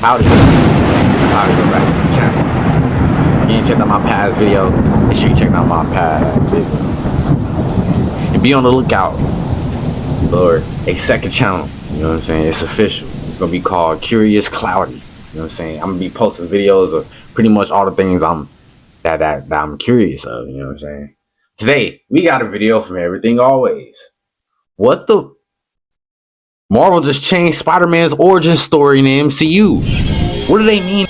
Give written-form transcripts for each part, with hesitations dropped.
Howdy, it's Cloudy. Go back to the channel. If you ain't checked out my past video, make sure you check out my past video. And be on the lookout for a second channel. You know what I'm saying? It's official. It's gonna be called Curious Cloudy. You know what I'm saying? I'm gonna be posting videos of pretty much all the things that I'm curious of. You know what I'm saying? Today we got a video from Everything Always. What the? Marvel just changed Spider-Man's origin story in the MCU. What do they mean?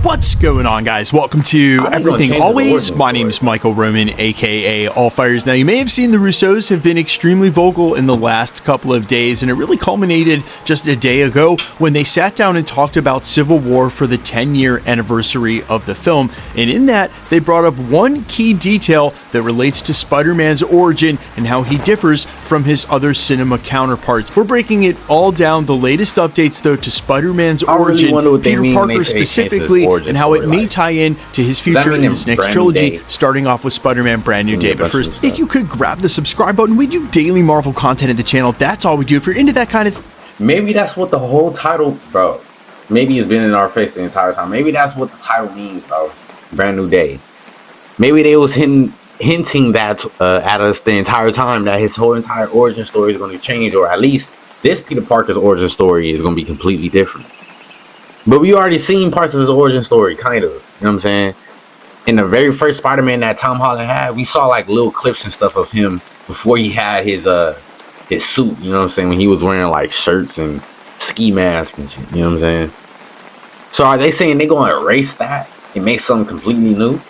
What's going on, guys? Welcome to Everything Always. My name is Michael Roman, aka Allfires. Now, you may have seen the Russos have been extremely vocal in the last couple of days, and it really culminated just a day ago when they sat down and talked about Civil War for the 10-year anniversary of the film. And in that, they brought up one key detail that relates to Spider-Man's origin and how he differs from his other cinema counterparts. We're breaking it all down, the latest updates, though, to Spider-Man's origin, Peter Parker specifically, and how it may tie in to his future in this next trilogy, starting off with Spider-Man Brand New Day. But first, if you could grab the subscribe button, we do daily Marvel content at the channel. That's all we do. If you're into that kind of maybe that's what the whole title, bro. Maybe it's been in our face the entire time. Maybe that's what the title means, bro. Brand New Day. Maybe they was hinting that at us the entire time, that his whole entire origin story is going to change, or at least this Peter Parker's origin story is going to be completely different. But we already seen parts of his origin story, kind of. You know what I'm saying? In the very first Spider-Man that Tom Holland had, we saw like little clips and stuff of him before he had his suit. You know what I'm saying? When he was wearing like shirts and ski masks and shit. You know what I'm saying? So are they saying they're going to erase that and make something completely new?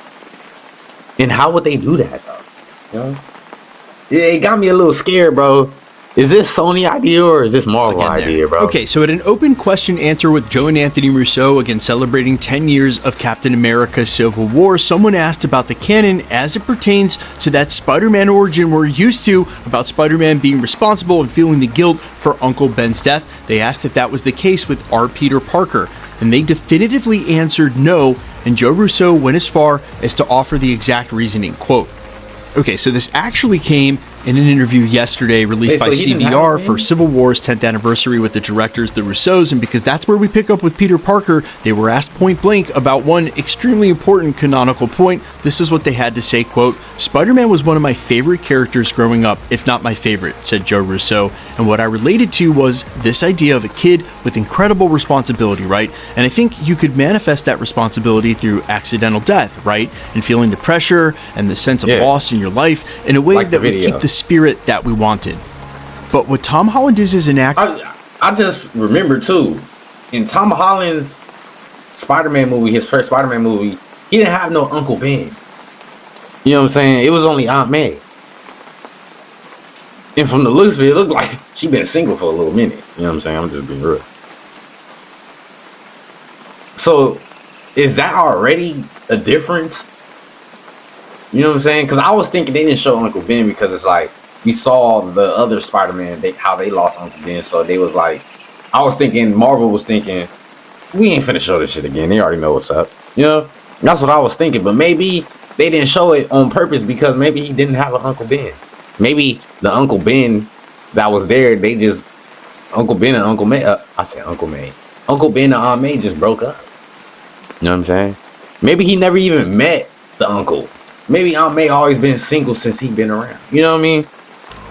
And how would they do that, though? You know? It got me a little scared, bro. Is this Sony idea or is this Marvel idea, bro? Okay, so at an open question answer with Joe and Anthony Russo, again celebrating 10 years of Captain America Civil War, someone asked about the canon as it pertains to that Spider-Man origin we're used to, about Spider-Man being responsible and feeling the guilt for Uncle Ben's death. They asked if that was the case with our Peter Parker, and they definitively answered no, and Joe Russo went as far as to offer the exact reasoning, quote, "Okay, so this actually came in an interview yesterday released by CBR for Civil War's 10th anniversary with the directors, the Russos, and because that's where we pick up with Peter Parker, they were asked point blank about one extremely important canonical point. This is what they had to say, quote, "Spider-Man was one of my favorite characters growing up, if not my favorite," said Joe Russo, "and what I related to was this idea of a kid with incredible responsibility, right? And I think you could manifest that responsibility through accidental death, right? And feeling the pressure and the sense of loss in your life in a way like that would keep the spirit that we wanted. But what Tom Holland is as an actor..." I just remember too, in Tom Holland's Spider-Man movie, his first Spider-Man movie, he didn't have no Uncle Ben. You know what I'm saying? It was only Aunt May. And from the looks of it looked like she been single for a little minute. You know what I'm saying? I'm just being real. So, is that already a difference? You know what I'm saying? Because I was thinking they didn't show Uncle Ben because it's like we saw the other Spider-Man, how they lost Uncle Ben. So they was like, I was thinking, Marvel was thinking, we ain't finna show this shit again. They already know what's up. You know? That's what I was thinking. But maybe they didn't show it on purpose because maybe he didn't have an Uncle Ben. Maybe the Uncle Ben that was there, they just, Uncle Ben and Uncle May, I said Uncle May. Uncle Ben and Aunt May just broke up. You know what I'm saying? Maybe he never even met the uncle. Maybe Aunt May always been single since he been around. You know what I mean?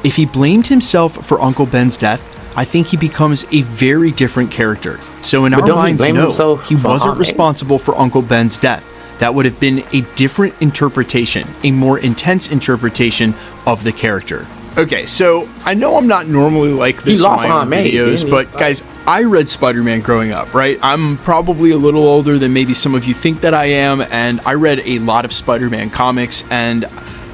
If he blamed himself for Uncle Ben's death, I think he becomes a very different character. So in our minds, no, he wasn't responsible for Uncle Ben's death. That would have been a different interpretation, a more intense interpretation of the character. Okay, so I know I'm not normally like this in my own videos, but guys, I read Spider-Man growing up, right? I'm probably a little older than maybe some of you think that I am, and I read a lot of Spider-Man comics, and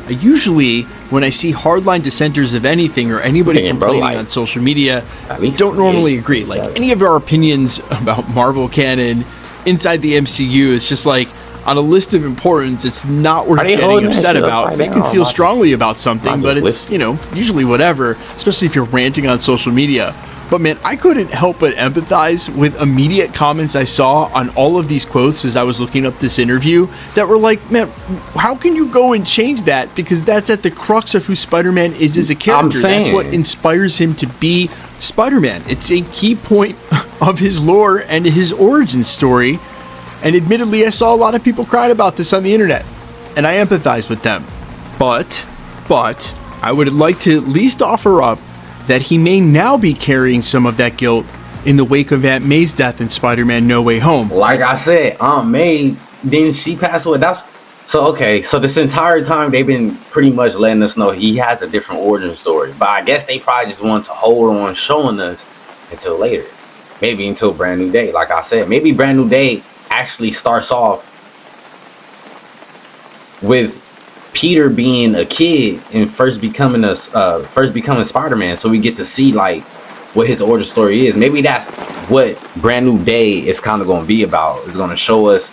usually when I see hardline dissenters of anything or anybody complaining on social media, I don't normally agree. Like any of our opinions about Marvel canon inside the MCU, it's just like, on a list of importance, it's not worth getting upset about. You can feel strongly about something, but it's, you know, usually whatever, especially if you're ranting on social media. But man, I couldn't help but empathize with immediate comments I saw on all of these quotes as I was looking up this interview that were like, man, how can you go and change that? Because that's at the crux of who Spider-Man is as a character. That's what inspires him to be Spider-Man. It's a key point of his lore and his origin story. And admittedly, I saw a lot of people crying about this on the internet, and I empathize with them. But I would like to at least offer up that he may now be carrying some of that guilt in the wake of Aunt May's death in Spider-Man No Way Home. Like I said, Aunt May, didn't she pass away? So this entire time they've been pretty much letting us know he has a different origin story. But I guess they probably just want to hold on showing us until later. Maybe until Brand New Day. Like I said, maybe Brand New Day actually starts off with Peter being a kid and first becoming Spider-Man, so we get to see like what his origin story is. Maybe that's what Brand New Day is kind of going to be about. It's going to show us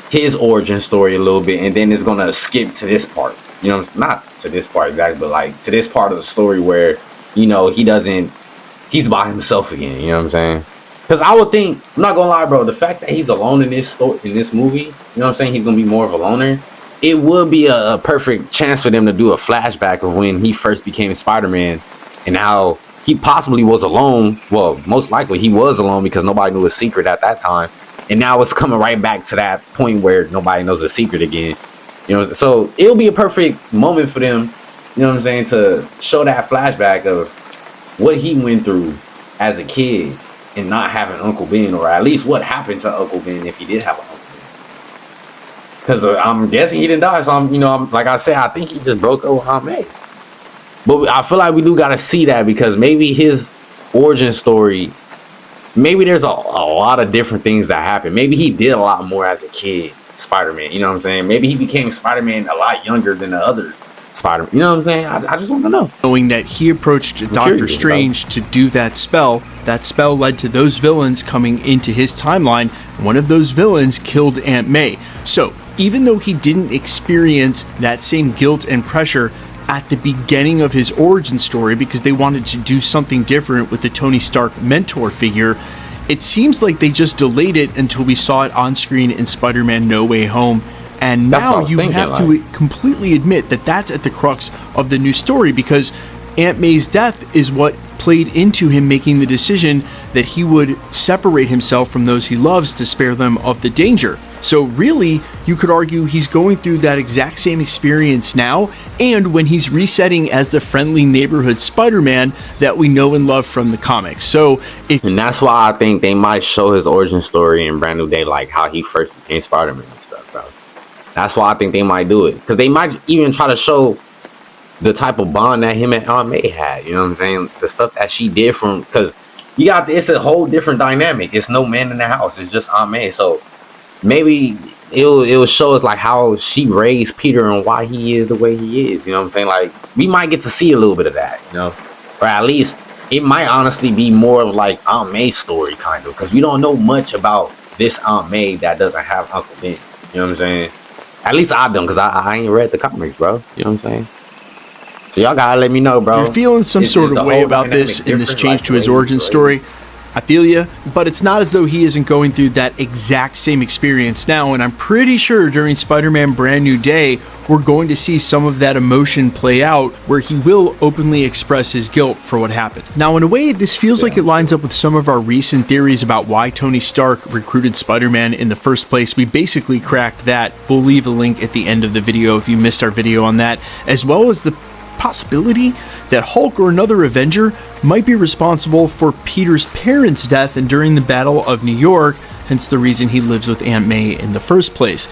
his origin story a little bit, and then it's going to skip to this part. You know, not to this part exactly, but like to this part of the story where, you know, he's by himself again. You know what I'm saying? Because I would think, I'm not gonna lie, bro, the fact that he's alone in this movie, you know what I'm saying, he's gonna be more of a loner. It would be a perfect chance for them to do a flashback of when he first became Spider-Man and how he possibly was alone. Well, most likely he was alone because nobody knew his secret at that time. And now it's coming right back to that point where nobody knows his secret again. You know, so it'll be a perfect moment for them, you know what I'm saying, to show that flashback of what he went through as a kid and not having Uncle Ben, or at least what happened to Uncle Ben if he did have an Uncle Ben. Because I'm guessing he didn't die, so like I said, I think he just broke up with Aunt May. But I feel like we do gotta see that, because maybe his origin story, maybe there's a lot of different things that happen. Maybe he did a lot more as a kid, Spider-Man. You know what I'm saying? Maybe he became Spider-Man a lot younger than the other Spider-Man. You know what I'm saying? I just want to know. Knowing that he approached Doctor Strange to do that spell led to those villains coming into his timeline. One of those villains killed Aunt May. So even though he didn't experience that same guilt and pressure at the beginning of his origin story, because they wanted to do something different with the Tony Stark mentor figure, it seems like they just delayed it until we saw it on screen in Spider-Man No Way Home. And now you have to completely admit that that's at the crux of the new story, because Aunt May's death is what played into him making the decision that he would separate himself from those he loves to spare them of the danger. So really, you could argue he's going through that exact same experience now, and when he's resetting as the friendly neighborhood Spider-Man that we know and love from the comics. And that's why I think they might show his origin story in Brand New Day, like how he first became Spider-Man and stuff, bro. That's why I think they might do it, because they might even try to show the type of bond that him and Aunt May had. You know what I'm saying? The stuff that she did from, because it's a whole different dynamic. It's no man in the house. It's just Aunt May. So maybe it'll show us like how she raised Peter and why he is the way he is. You know what I'm saying? Like, we might get to see a little bit of that, you know, or at least it might honestly be more of like Aunt May's story, kind of, because we don't know much about this Aunt May that doesn't have Uncle Ben. You know what I'm saying? At least I don't, because I ain't read the comics, bro. You know what I'm saying? So y'all gotta let me know, bro. If you're feeling some sort of way about this in this change to his origin story, I feel you, but it's not as though he isn't going through that exact same experience now, and I'm pretty sure during Spider-Man Brand New Day, we're going to see some of that emotion play out, where he will openly express his guilt for what happened. Now, in a way, this feels like it lines up with some of our recent theories about why Tony Stark recruited Spider-Man in the first place. We basically cracked that. We'll leave a link at the end of the video if you missed our video on that, as well as the possibility that Hulk or another Avenger might be responsible for Peter's parents' death and during the Battle of New York, hence the reason he lives with Aunt May in the first place.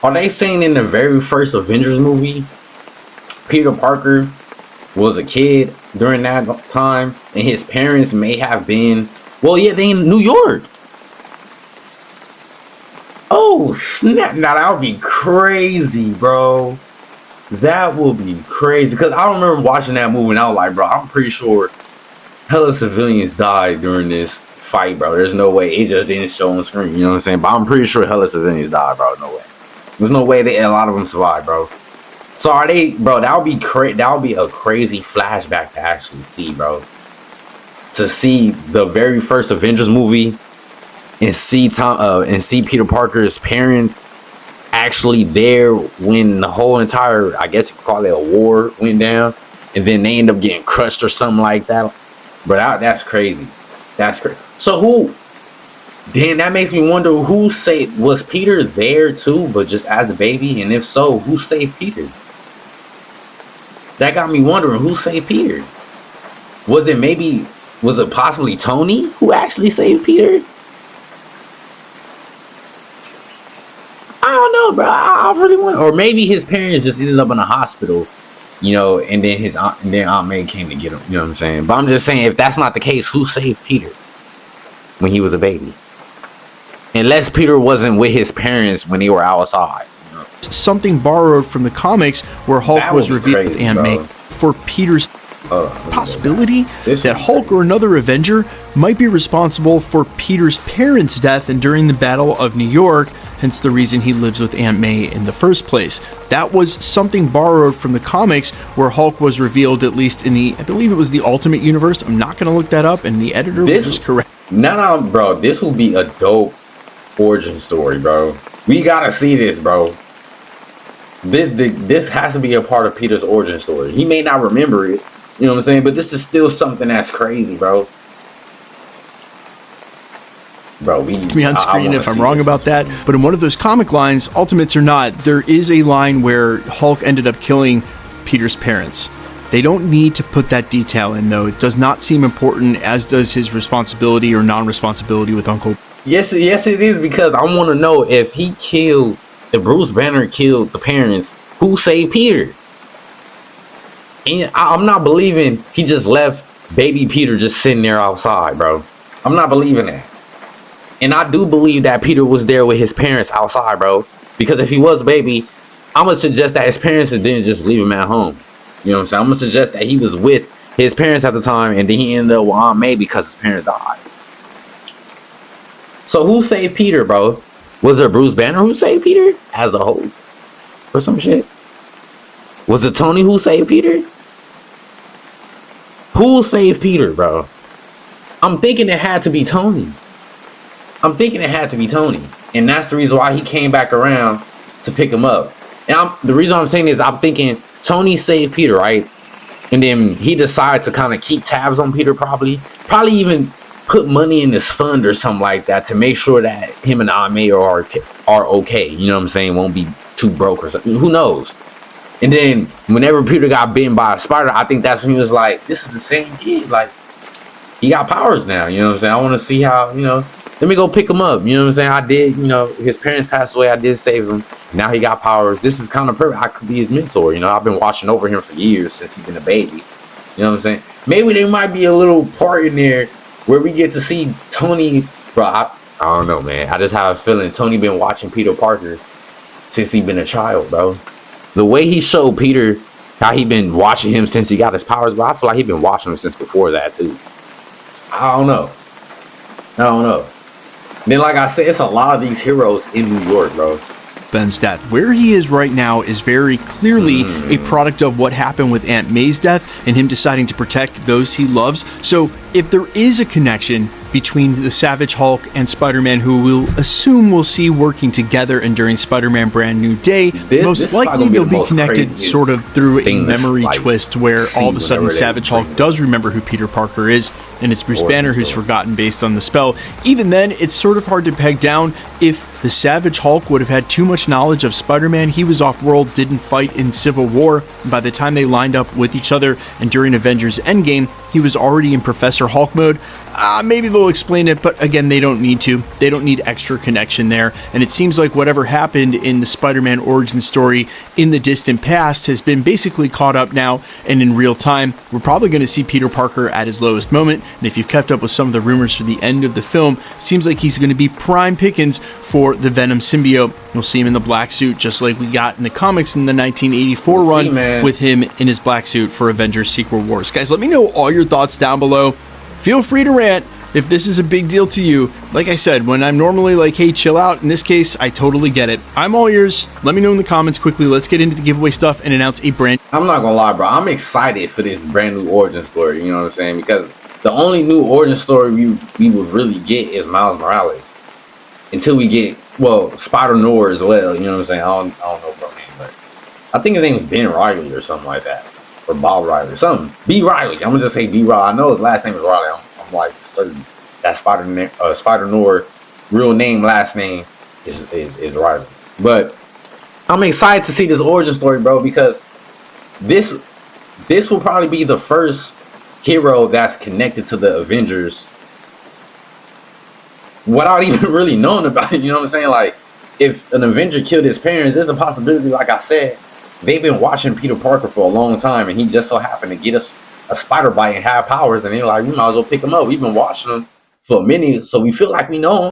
Are they saying in the very first Avengers movie, Peter Parker was a kid during that time, and his parents may have been, they in New York? Oh, snap. Now, that would be crazy, bro. That would be crazy, because I remember watching that movie and I was like, bro, I'm pretty sure hella civilians died during this fight, bro. There's no way. It just didn't show on screen, you know what I'm saying? But I'm pretty sure hella civilians died, bro. No way. There's no way that a lot of them survived, bro. So are they, bro? That would be that would be a crazy flashback to actually see, bro. To see the very first Avengers movie and see Peter Parker's parents actually there when the whole entire, I guess you could call it a war, went down, and then they end up getting crushed or something like that. But that's crazy. That's crazy. So who? Then that makes me wonder who saved. Was Peter there too, but just as a baby? And if so, who saved Peter? That got me wondering who saved Peter. Was it possibly Tony who actually saved Peter? I don't know, bro. I really want, or maybe his parents just ended up in a hospital, and then Aunt May came to get him. You know what I'm saying? But I'm just saying, if that's not the case, who saved Peter when he was a baby? Unless Peter wasn't with his parents when they were outside. Something borrowed from the comics where Hulk was revealed with Aunt May for Peter's possibility that Hulk or another Avenger might be responsible for Peter's parents' death and during the Battle of New York, hence the reason he lives with Aunt May in the first place. That was something borrowed from the comics where Hulk was revealed, at least in I believe it was the Ultimate Universe. I'm not going to look that up, and the editor was just correct. No, bro, this will be a dope origin story, bro. We gotta see this, bro. This has to be a part of Peter's origin story. He may not remember it, you know what I'm saying? But this is still something that's crazy, bro. Bro, to me on screen if I'm wrong about that. But in one of those comic lines, Ultimates or not, there is a line where Hulk ended up killing Peter's parents. They don't need to put that detail in, though. It does not seem important, as does his responsibility or non-responsibility with Uncle. Yes, it is, because I want to know if Bruce Banner killed the parents, who saved Peter? And I'm not believing he just left baby Peter just sitting there outside, bro. I'm not believing that. And I do believe that Peter was there with his parents outside, bro. Because if he was a baby, I'm going to suggest that his parents didn't just leave him at home. You know what I'm saying? I'm going to suggest that he was with his parents at the time, and then he ended up with Aunt May because his parents died. So who saved Peter, bro? Was there Bruce Banner who saved Peter as the Hulk or some shit? Was it Tony who saved Peter? Who saved Peter, bro? I'm thinking it had to be Tony. And that's the reason why he came back around to pick him up. And the reason I'm saying is I'm thinking Tony saved Peter, right? And then he decided to kind of keep tabs on Peter, probably even put money in this fund or something like that to make sure that him and Aunt May are okay. You know what I'm saying? Won't be too broke or something. Who knows? And then whenever Peter got bitten by a spider, I think that's when he was like, this is the same kid. Like, he got powers now. You know what I'm saying? I want to see how, let me go pick him up. You know what I'm saying? I did, his parents passed away. I did save him. Now he got powers. This is kind of perfect. I could be his mentor. I've been watching over him for years since he's been a baby. You know what I'm saying? Maybe there might be a little part in there where we get to see Tony. Bro, I don't know, man. I just have a feeling Tony been watching Peter Parker since he been a child, bro. The way he showed Peter how he been watching him since he got his powers, but I feel like he been watching him since before that too. I don't know. Then, like I said, it's a lot of these heroes in New York, bro. Ben's death. Where he is right now is very clearly a product of what happened with Aunt May's death and him deciding to protect those he loves. So if there is a connection between the Savage Hulk and Spider-Man, who we'll assume we'll see working together and during Spider-Man Brand New Day, most likely they'll be connected sort of through a memory twist where all of a sudden Savage Hulk does remember who Peter Parker is, and it's Bruce Banner who's forgotten based on the spell. Even then, it's sort of hard to peg down if the Savage Hulk would have had too much knowledge of Spider-Man. He was off-world, didn't fight in Civil War. By the time they lined up with each other and during Avengers Endgame, he was already in Professor Hulk mode. Maybe they'll explain it, but again, they don't need to. They don't need extra connection there. And it seems like whatever happened in the Spider-Man origin story in the distant past has been basically caught up now and in real time. We're probably going to see Peter Parker at his lowest moment. And if you've kept up with some of the rumors for the end of the film, it seems like he's going to be prime pickings for the Venom symbiote. You'll see him in the black suit, just like we got in the comics in the 1984 run with him in his black suit for Avengers Secret Wars. Guys, let me know all your thoughts down below. Feel free to rant. if this is a big deal to you, like I said, when I'm normally like, hey, chill out, in this case, I totally get it. I'm all ears. Let me know in the comments quickly. Let's get into the giveaway stuff and announce a brand. I'm not gonna lie, bro. I'm excited for this brand new origin story. You know what I'm saying? Because the only new origin story we would really get is Miles Morales. Until we get, well, Spider-Noir as well. You know what I'm saying? I don't know bro name, but I think his name is Ben Riley or something like that. Or Bob Riley. Something. B. Riley. I'm gonna just say B. Riley. I know his last name is Riley. I'm like certain that Spider-Noir real name, last name is Riley. But I'm excited to see this origin story, bro, because this will probably be the first hero that's connected to the Avengers without even really knowing about it. You know what I'm saying? Like, if an Avenger killed his parents, there's a possibility, like I said, they've been watching Peter Parker for a long time, and he just so happened to get us a spider bite and have powers, and they're like, we might as well pick him up. We've been watching him for a minute, so we feel like we know him.